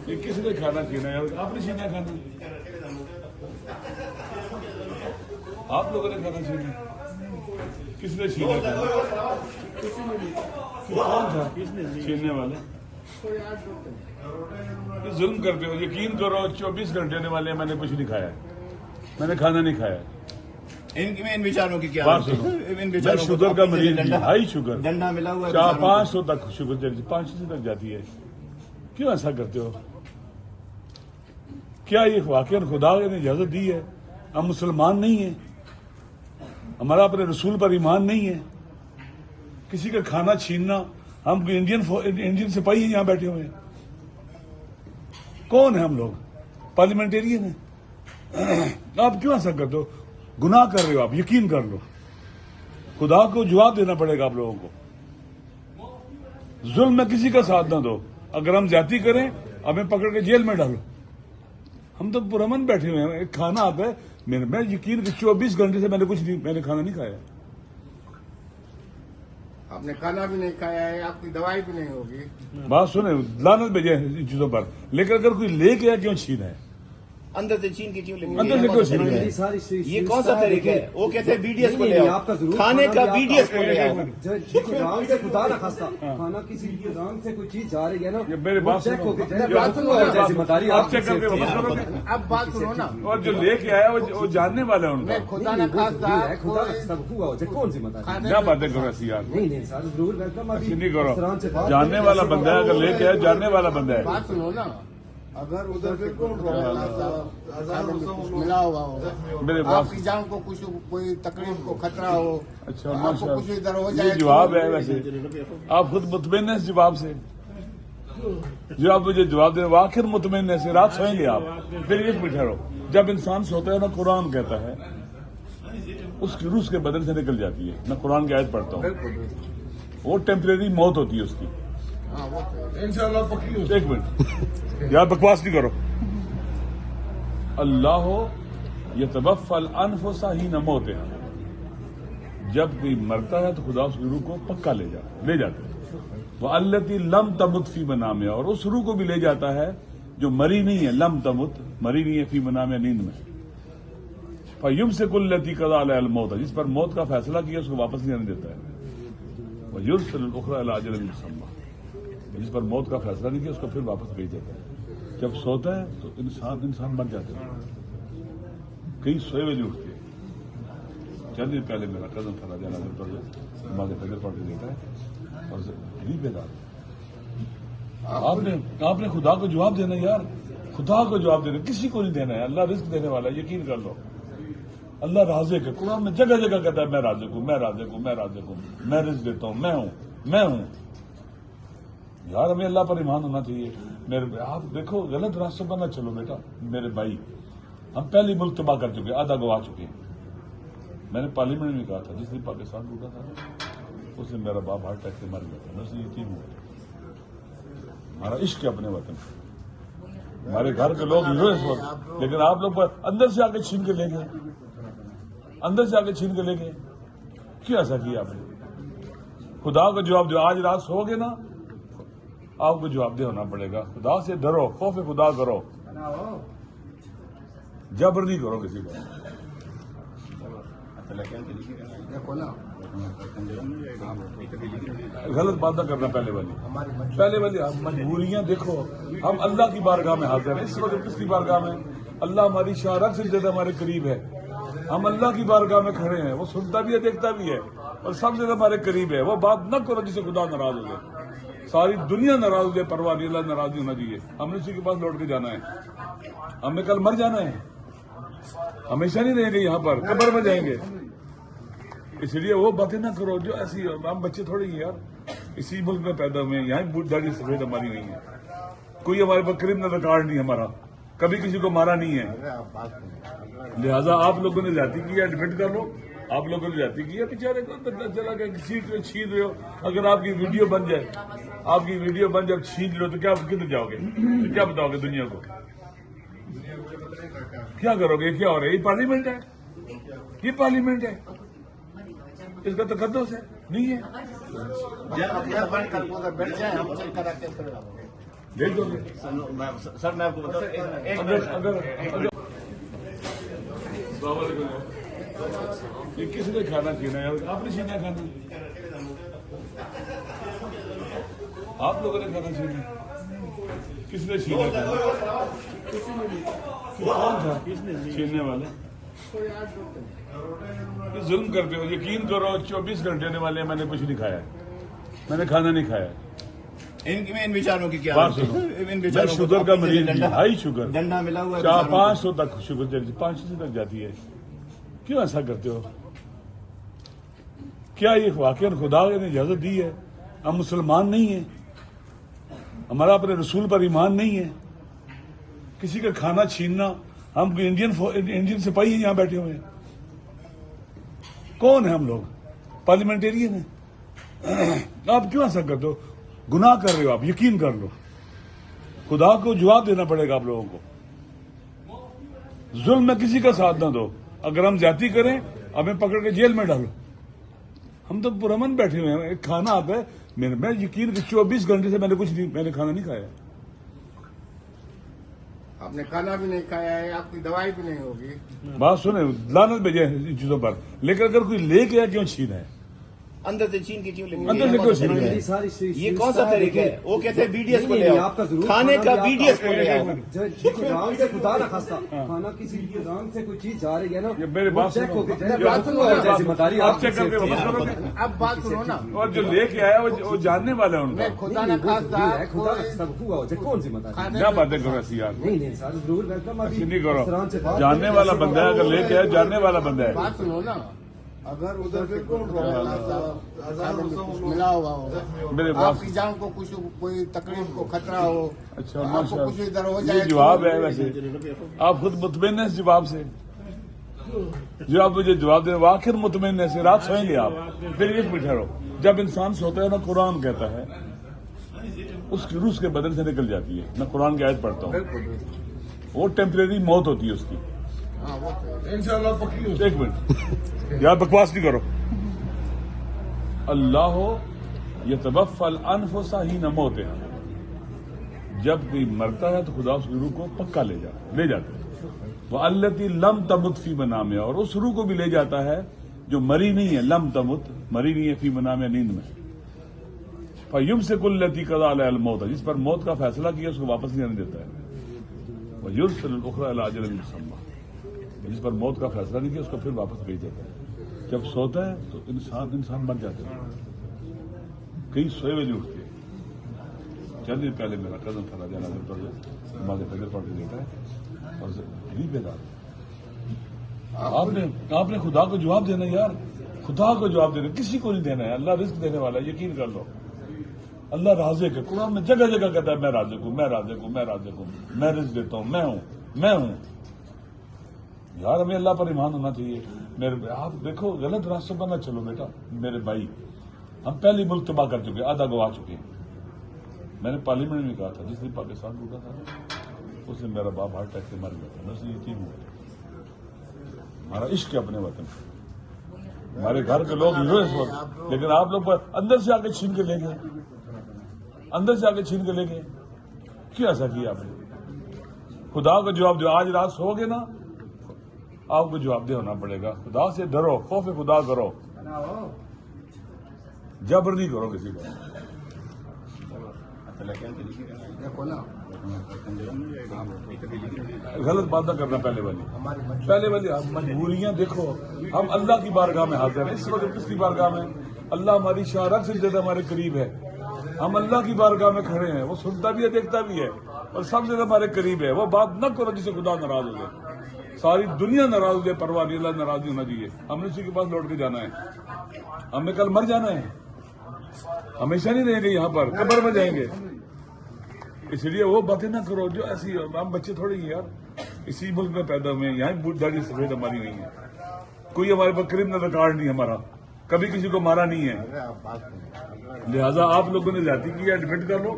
یہ کس نے کھانا پینا ہے؟ آپ نے چھینا کھانا، آپ لوگوں نے کھانا چھینا، کس نے چھینا کھانا؟ کون تھا چھیننے والا؟ ظلم کرتے ہو، یقین کرو 24 گھنٹے ہونے والے ہیں، میں نے کچھ نہیں کھایا، میں نے کھانا نہیں کھایا۔ ان بیچاروں کی کیا بات سنو، میں شوگر کا مریض ہوں، ہائی شوگر، ڈنڈا ملا ہوا ہے 500 تک شوگر چلی، 500 تک جاتی ہے۔ کیوں ایسا کرتے ہو؟ کیا یہ واقعہ خدا نے اجازت دی ہے؟ ہم مسلمان نہیں ہیں، ہمارا اپنے رسول پر ایمان نہیں ہے، کسی کا کھانا چھیننا؟ ہم انڈین سپاہی ہیں یہاں بیٹھے ہوئے ہیں، کون ہیں ہم لوگ؟ پارلیمنٹیرین ہیں۔ آپ کیوں ایسا کرتے ہو؟ گناہ کر رہے ہو آپ، یقین کر لو، خدا کو جواب دینا پڑے گا آپ لوگوں کو۔ ظلم میں کسی کا ساتھ نہ دو، اگر ہم زیادتی کریں ہمیں پکڑ کے جیل میں ڈالو۔ ہم تو پرامن بیٹھے ہوئے ہیں، ایک کھانا آتا ہے، میں یقین کہ 24 گھنٹے سے میں نے کھانا نہیں کھایا۔ آپ نے کھانا بھی نہیں کھایا ہے، آپ کی دوائی بھی نہیں ہوگی۔ بات سنیں، لعنت بھیجے ان چیزوں پر، لیکن اگر کوئی لے کے کیوں چھینا ہے؟ اندر سے چھین کے کیوں لیں گے؟ اندر سے کیوں چھین ہے؟ یہ کون سا طریقہ ہے؟ وہ کہتے ہیں بی ڈی ایس کو لے آؤ، کھانے کا بی ڈی ایس کو لے آؤ۔ رام سے خدا نہ خاصا کھانا کسی رام سے کوئی چیز جا رہی ہے نا، میرے بات سنو، آپ چیک کر کے واپس کرو گے؟ اب بات سنو نا، اور جو لے کے آیا وہ جاننے والا ہے ان کا۔ خدا نہ خاصا خدا نہ خاصا ہوا ہو جائے، کون سی متا کیا باتیں کرو ایسی یار؟ نہیں سر ضرور ویلکم، ایسی نہیں کرو، جاننے والا بندہ ہے، اگر لے کے آیا جاننے والا بندہ ہے۔ بات سنو نا، اگر ادھر سے ملا ہوا ہو، میرے آپ کی جان کو کچھ کوئی تکلیف کو خطرہ ہو، اچھا آپ کو ماشاء کچھ ادھر ہو اللہ، جائے یہ جواب ہے۔ ویسے آپ خود مطمئن ہیں اس جواب سے؟ جو آپ مجھے جواب دیں آخر مطمئن ہے سے رات سوئیں گے آپ؟ پھر ایک منٹ ٹھہرو، جب انسان سوتا ہے نا، قرآن کہتا ہے اس کی روح کے بدن سے نکل جاتی ہے، میں قرآن کی آیت پڑھتا ہوں، وہ ٹیمپریری موت ہوتی ہے اس کی۔ ایک منٹ یار، بکواس نہیں کرو۔ اللہ یتوفی الانفس حین موتہا، جب کوئی مرتا ہے تو خدا اس کی روح کو پکا لے جاتا ہے۔ وَالَّتِي لَمْ تَمُتْ فِي مَنَامِهَا، اور اس روح کو بھی لے جاتا ہے جو مری نہیں ہے، لم تمت مری نہیں ہے، فی منامہا، نیند میں۔ فَيُمْسِكُ الَّتِي قَضَىٰ عَلَيْهَا الْمَوْتَ، جس پر موت کا فیصلہ کیا اس کو واپس نہیں آنے دیتا ہے۔ وَيُرْسِلُ الْأُخْرَىٰ إِلَىٰ أَجَلٍ مُّسَمًّى، جس پر موت کا فیصلہ نہیں کیا اس کو پھر واپس بھیج دیتا ہے۔ جب سوتا ہے تو انسان مر جاتا ہے، کئی سوئے ہوئے نہیں اٹھتے۔ چند دن پہلے میرا کزن تھا راجہ نظر پر نماز فجر پڑھ کے دیتا ہے اور نہیں بیدار۔ آپ نے خدا کو جواب دینا یار، خدا کو جواب دینا، کسی کو نہیں دینا ہے۔ اللہ رزق دینے والا ہے، یقین کر لو، اللہ رازق ہے۔ قرآن میں جگہ جگہ کہتا ہے میں رازق ہوں، میں رازق ہوں، میں رازق ہوں، میں رزق دیتا ہوں، میں ہوں۔ یار ہمیں اللہ پر ایمان ہونا چاہیے۔ آپ دیکھو غلط راستوں پر نہ چلو بیٹا میرے بھائی، ہم پہلی ملک تباہ کر چکے، آدھا گوا چکے ہیں۔ میں نے پارلیمنٹ میں کہا تھا جس دن پاکستان ٹوٹا تھا اس دن میرا باپ ہارٹ اٹیک سے مر گیا تھا، میں سے یتیم ہوا تھا۔ ہمارا عشق ہے اپنے وطن، ہمارے گھر کے لوگ ہیرو اس وقت، لیکن آپ لوگ اندر سے آ کے چھین کے لے گئے، اندر سے آ کے چھین کے لے گئے۔ کیوں ایسا کیا آپ نے؟ خدا کو جواب دو، آج رات سو گے نا آپ کو جواب دہ ہونا پڑے گا۔ خدا سے ڈرو، خوف خدا کرو، جبر نہیں کرو کسی کو۔ غلط بات نہ کرنا پہلے والی مجبوریاں دیکھو، ہم اللہ کی بارگاہ میں حاضر ہیں۔ اس وقت کس کی بارگاہ میں؟ اللہ ہماری شارک سے زیادہ ہمارے قریب ہے، ہم اللہ کی بارگاہ میں کھڑے ہیں، وہ سنتا بھی ہے، دیکھتا بھی ہے، اور سب سے زیادہ ہمارے قریب ہے۔ وہ بات نہ کرو جسے خدا ناراض ہو جائے، ساری دنیا ناراض ہو جائے، پرواہ نہیں، اللہ ناراض نہیں ہونا چاہیے۔ ہم نے اسی کے پاس لوٹ کے جانا ہے، ہم نے کل مر جانا ہے، ہمیشہ نہیں رہیں گے یہاں پر، قبر میں جائیں گے۔ اس لیے وہ باتیں نہ کرو جو ایسی، ہم بچے تھوڑے ہی یار، اسی ملک میں پیدا ہوئے ہیں، یہاں داڑھی سفید ہماری نہیں ہے، کوئی ہمارے پاس کرمنل ریکارڈ نہیں ہمارا، کبھی کسی کو مارا نہیں ہے۔ لہذا آپ لوگوں نے زیادتی کی ہے، ایڈمٹ کر لو، آپ لوگوں نے زیادتی کی ہے، بیچارے کو چلا گیا سیٹ میں چھین رہے ہو، اگر آپ کی ویڈیو بن جائے، آپ کی ویڈیو بن جب چھین لو تو کیا کدھر جاؤ گے؟ کیا بتاؤ گے دنیا کو؟ کیا کرو گے؟ کیا ہو رہا ہے؟ یہ پارلیمنٹ ہے، یہ پارلیمنٹ ہے۔ इसका तकद्दुस है नहीं है जब अपना बंद कर उधर बैठ जाए हम चल कर आके फिर भेज दोगे सर मैं आपको बताऊं अगर ये किसने खाना छीना यार आपने छीना खाना आप लोगों ने खाना छीना किसने छीना खाना कौन था छीनने वाला ये जुल्म करते हो यकीन करो 24 घंटे होने वाले हैं मैंने कुछ नहीं खाया मैंने खाना नहीं खाया इन विचारों की क्या बात सुनो इन मैं विचारों शुगर का मरीज हूं, हाई शुगर डंडा मिला हुआ है 500 तक शुगर चली 500 तक जाती है क्यों ऐसा करते हो क्या ये वाकई खुदा ने इजाजत दी है हम मुसलमान नहीं है हमारा अपने रसूल पर ईमान नहीं है किसी का खाना छीनना हम इंडियन सिपाही हैं यहाँ बैठे हुए हैं कौन है हम लोग पार्लियामेंटेरियन है आप क्यों ऐसा करते हो गुनाह कर रहे हो आप यकीन कर लो खुदा को जवाब देना पड़ेगा आप लोगों को जुल्म में किसी का साथ ना दो अगर हम ज्यादती करें हमें पकड़ के जेल में डालो हम तो पुरअमन बैठे हुए हैं एक खाना आता है मैं यकीन 24 घंटे से मैंने खाना नहीं खाया आपने खाना भी नहीं खाया है आपकी दवाई भी नहीं होगी बात सुने लानत भेजे इन चीजों पर लेकिन अगर कोई लेके आया क्यों छीना है अंदर से छीन के क्यों लेंगे अंदर से क्यों छीन ये है सारी ये कौन सा तरीका है वो कहते हैं बीडीएस को ले आपका आओ जरूर खाने का खाना भी बीडीएस को ले आओ राम से खुदा ना खास्ता खाना किसी राम से कोई चीज जा रही है ना ये मेरे बात चेक सुनो। होके ये बात सुनो। जिम्मेदारी आप चेक करके वापस करोगे अब बात सुनो ना और जो लेके आया वो जानने वाला है उनका मैं खुदा न खास्ता खुदा ना सब हुआ हो जाए कौन जिम्मेदारी खाने क्या बातें करो ऐसी यार नहीं नहीं सर जरूर वेलकम अभी ऐसी नहीं करो इस तरह से बात जानने वाला बंदा है अगर लेके आया जानने वाला बंदा है बात सुनो ना अगर उधर से कुछ मिला हुआ हो मेरे बात आपकी जान को कुछ कोई तकलीफ को खतरा हो अच्छा आपको माशा कुछ इधर हो ये जाए जवाब है वैसे आप खुद मुतमिन है इस जवाब से जो आप मुझे जवाब दे आखिर मुतमिन है रात सोएंगे आप फिर एक मिनट ठहरो जब इंसान सोता है ना कुरान कहता है उसकी रूह उसके बदन से निकल जाती है मैं कुरान की आयत पढ़ता हूँ वो टेम्परेरी मौत होती है उसकी हाँ वो तो एक मिनट यार बकवास नहीं करो अल्लाह ये तबफ़ल अनफुसा ही न मौत है जब कोई मरता है तो खुदा उस रूह को पक्का ले जाते हैं वो अल्लती लम तमुत फी मनाम और उस रूह को भी ले जाता है जो मरी नहीं है लम तमुत मरी नहीं है फी मनाम नींद में फयुम से कुल्लती कदा अल मौत जिस पर मौत का फैसला किया उसको वापस नहीं आने देता है वह युर्सल उखरा अला अजल मुसम्मा जिस पर मौत का फैसला नहीं किया उसको फिर वापस भेज देता है जब सोता है तो इंसान मर जाता है कई सोए हुए नहीं उठते चंद दिन पहले मेरा कदम था राजा नजर पर नमाज फजर पढ़ के लेता है और गरीब बेदार आपने खुदा को जवाब देना यार खुदा को जवाब देना किसी को नहीं देना है अल्लाह रिस्क देने वाला है यकीन कर लो अल्लाह राज़िक है कुरान में जगह जगह कहता है मैं राज़िक हूं मैं राज़िक हूं मैं राज़िक हूं मैं रिस्क देता हूं मैं हूं यार हमें अल्लाह पर ईमान होना चाहिए मेरे आप देखो गलत रास्ते पर ना चलो बेटा मेरे भाई हम पहले मुल्क तबाह कर चुके आधा गवा चुके मैंने पार्लियामेंट में कहा था जिस दिन पाकिस्तान टूटा था उस दिन मेरा बाप हार्ट अटैक से मर गया था मैं उससे यतीम हुआ हमारा इश्क है अपने वतन हमारे घर के लोग हीरो इस वक्त लेकिन आप लोग अंदर से आके छीन के ले गए अंदर से आके छीन के ले गए क्यों ऐसा किया आपने खुदा को जवाब दो आज रात सोओगे ना आपको जवाबदेह होना पड़ेगा खुदा से डरो खौफ खुदा करो जबर नहीं करो किसी को देखो ना गलत बात ना करना पहले वाली मजबूरियां देखो हम अल्लाह की बारगाह में हाजिर हैं इस वक्त किसकी बारगाह में अल्लाह हमारी शारक से ज्यादा हमारे करीब है हम अल्लाह की बारगाह में खड़े हैं वो सुनता भी है देखता भी है और सबसे ज्यादा हमारे करीब है वो बात न करो जिससे खुदा नाराज हो जाए सारी दुनिया नाराज हो जाए परवाह नहीं अल्लाह नाराज नहीं होना चाहिए हमने उसी के पास लौट के जाना है हमें कल मर जाना है हमेशा नहीं रहेंगे यहाँ पर कब्र में जाएंगे इसलिए वो बातें ना करो जो ऐसी हम बच्चे थोड़े ही यार इसी मुल्क में पैदा हुए यहाँ बूढ़ दाढ़ी सफेद हमारी नहीं है कोई हमारे पास क्रिमिनल रिकॉर्ड नहीं हमारा कभी किसी को मारा नहीं है लिहाजा आप लोगों ने जाति की है एडमिट कर लो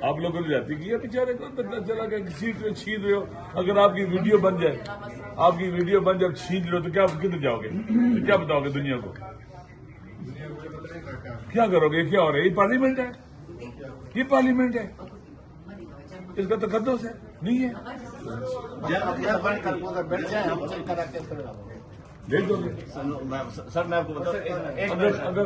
आप लोगों ने जाति की है बेचारे को पता चला गया सीट में छीन रहे हो अगर आपकी वीडियो बन जाए आपकी वीडियो बन जब छीन लो तो क्या किधर जाओगे तो क्या बताओगे दुनिया को क्या करोगे? क्या हो रहा है? ये पार्लियामेंट है, ये पार्लियामेंट है, इसका तकद्दुस है नहीं है? अपना बंद कर उधर बैठ जाए, हम चल कर आके फिर भेज दोगे सर मैं आपको बताऊं अगर